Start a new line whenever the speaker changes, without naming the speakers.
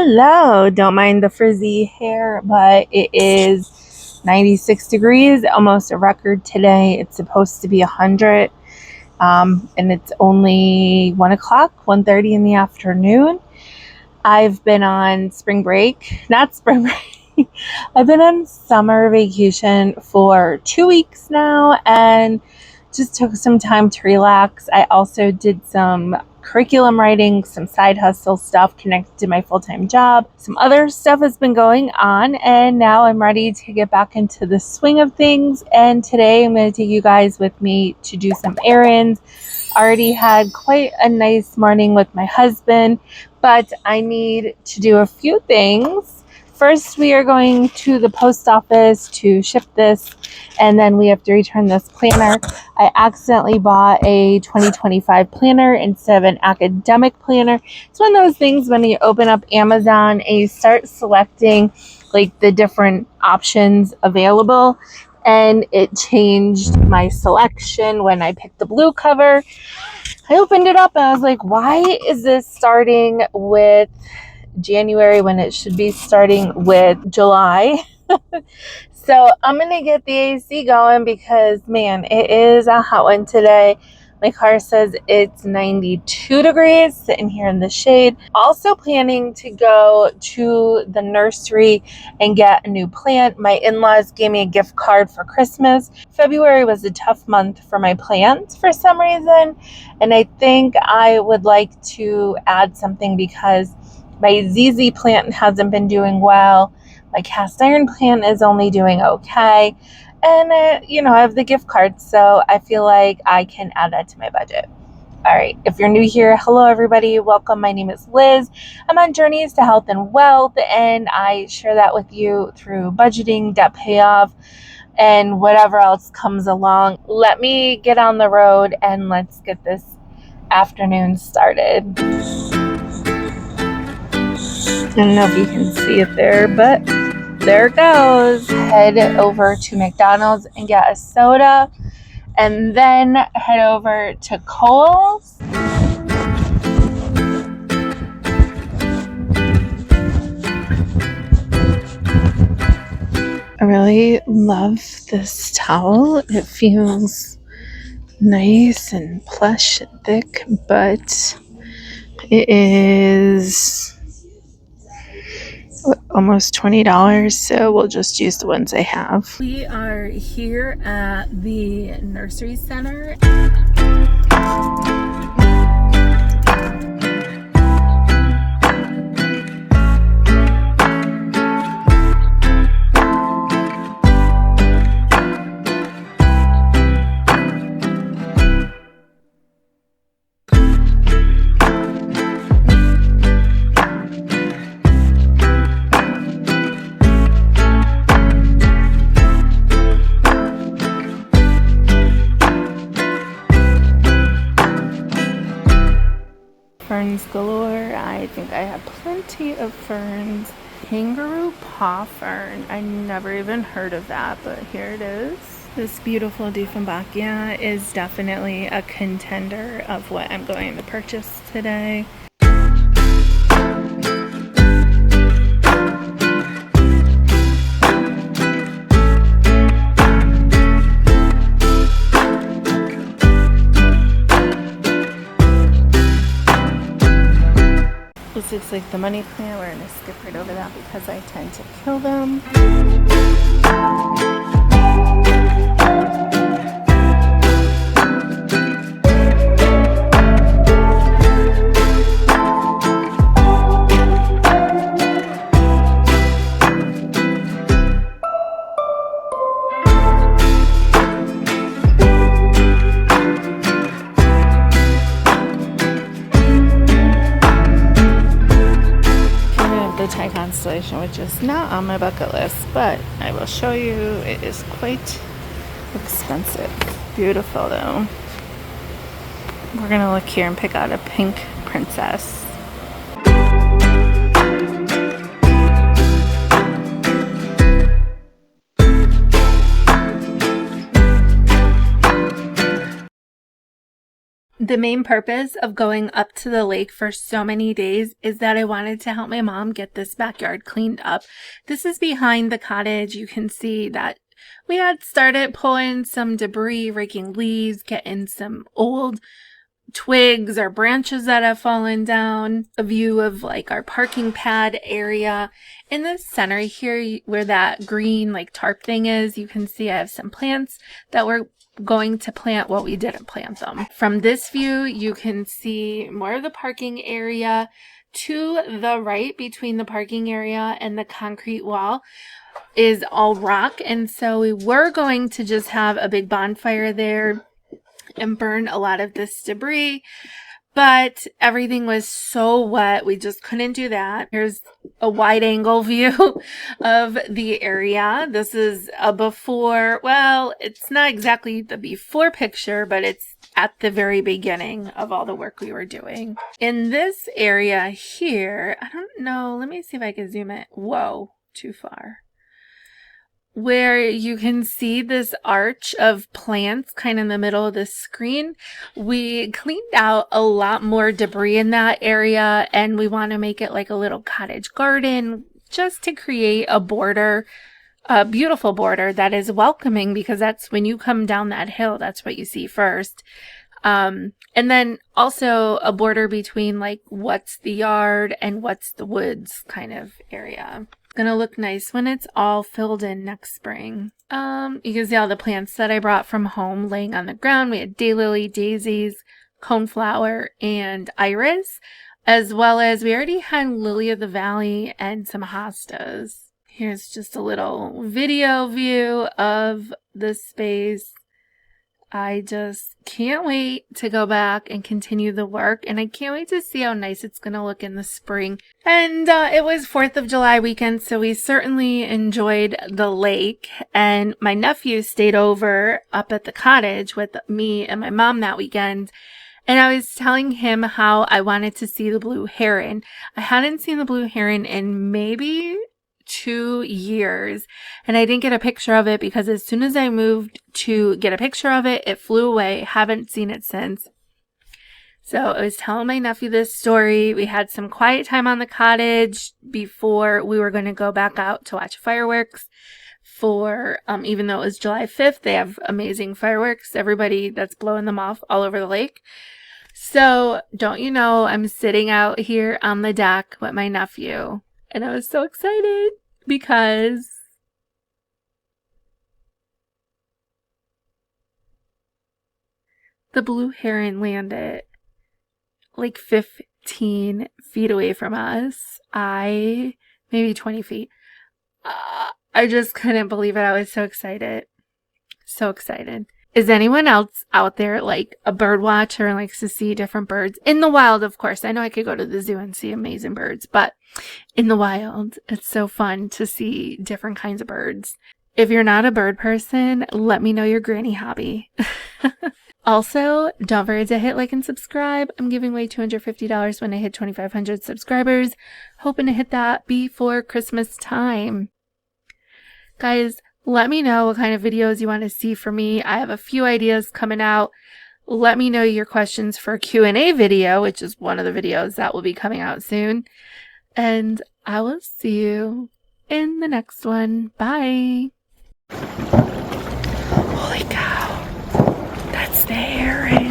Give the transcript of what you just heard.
Hello, don't mind the frizzy hair, but it is 96 degrees, almost a record today. It's supposed to be 100, and it's only 1 o'clock, 1:30 in the afternoon. I've been on spring break, not spring break. I've been on summer vacation for 2 weeks now and just took some time to relax. I also did some curriculum writing, some side hustle stuff connected to my full-time job. Some other stuff has been going on, and now I'm ready to get back into the swing of things. And today I'm going to take you guys with me to do some errands. Already had quite a nice morning with my husband, but I need to do a few things. First, we are going to the post office to ship this, and then we have to return this planner. I accidentally bought a 2025 planner instead of an academic planner. It's one of those things when you open up Amazon and you start selecting like the different options available, and it changed my selection when I picked the blue cover. I opened it up and I was like, why is this starting with January when it should be starting with July? So I'm going to get the AC going because, man, it is a hot one today. My car says it's 92 degrees sitting here in the shade. Also planning to go to the nursery and get a new plant. My in-laws gave me a gift card for Christmas. February was a tough month for my plants for some reason, and I think I would like to add something because my ZZ plant hasn't been doing well. My cast iron plant is only doing okay. And, I have the gift card, so I feel like I can add that to my budget. All right, if you're new here, hello everybody, welcome. My name is Liz. I'm on journeys to health and wealth, and I share that with you through budgeting, debt payoff, and whatever else comes along. Let me get on the road and let's get this afternoon started. I don't know if you can see it there, but there it goes. Head over to McDonald's and get a soda, and then head over to Kohl's. I really love this towel. It feels nice and plush and thick, but it is almost $20, so we'll just use the ones I have. We are here at the nursery center. Ferns galore. I think I have plenty of ferns. Kangaroo paw fern. I never even heard of that, but here it is. This beautiful Dieffenbachia is definitely a contender of what I'm going to purchase today. This looks like the money plant. We're going to skip right over that because I tend to kill them. Constellation, which is not on my bucket list, but I will show you. It is quite expensive. Beautiful though. We're gonna look here and pick out a pink princess. The main purpose of going up to the lake for so many days is that I wanted to help my mom get this backyard cleaned up. This is behind the cottage. You can see that we had started pulling some debris, raking leaves, getting some old twigs or branches that have fallen down, a view of like our parking pad area. In the center here where that green like tarp thing is, you can see I have some plants that we're going to plant. Well, we didn't plant them. From this view, you can see more of the parking area. To the right, between the parking area and the concrete wall, is all rock, and so we were going to just have a big bonfire there and burn a lot of this debris, but everything was so wet we just couldn't do that. Here's a wide angle view of the area. This is a before. Well, it's not exactly the before picture, but it's at the very beginning of all the work we were doing. In this area here, I don't know, let me see if I can zoom it. Whoa, too far. Where you can see this arch of plants kind of in the middle of the screen. We cleaned out a lot more debris in that area, and we want to make it like a little cottage garden just to create a border, a beautiful border that is welcoming, because that's when you come down that hill, that's what you see first. And then also a border between like what's the yard and what's the woods kind of area. Gonna look nice when it's all filled in next spring. You can see all the plants that I brought from home laying on the ground. We had daylily, daisies, coneflower, and iris, as well as we already had lily of the valley and some hostas. Here's just a little video view of the space. I just can't wait to go back and continue the work, and I can't wait to see how nice it's going to look in the spring. And it was 4th of July weekend, so we certainly enjoyed the lake, and my nephew stayed over up at the cottage with me and my mom that weekend, and I was telling him how I wanted to see the blue heron. I hadn't seen the blue heron in maybe 2 years, and I didn't get a picture of it because as soon as I moved to get a picture of it, it flew away. Haven't seen it since. So I was telling my nephew this story. We had some quiet time on the cottage before we were going to go back out to watch fireworks for even though it was July 5th, they have amazing fireworks, everybody that's blowing them off all over the lake. So don't you know, I'm sitting out here on the deck with my nephew. And I was so excited because the blue heron landed like 15 feet away from us. Maybe 20 feet. I just couldn't believe it. I was so excited. So excited. Is anyone else out there like a bird watcher and likes to see different birds? In the wild, of course. I know I could go to the zoo and see amazing birds, but in the wild, it's so fun to see different kinds of birds. If you're not a bird person, let me know your granny hobby. Also, don't forget to hit like and subscribe. I'm giving away $250 when I hit 2,500 subscribers. Hoping to hit that before Christmas time. Guys, let me know what kind of videos you want to see from me. I have a few ideas coming out. Let me know your questions for a Q&A video, which is one of the videos that will be coming out soon. And I will see you in the next one. Bye. Holy cow. That's the heron.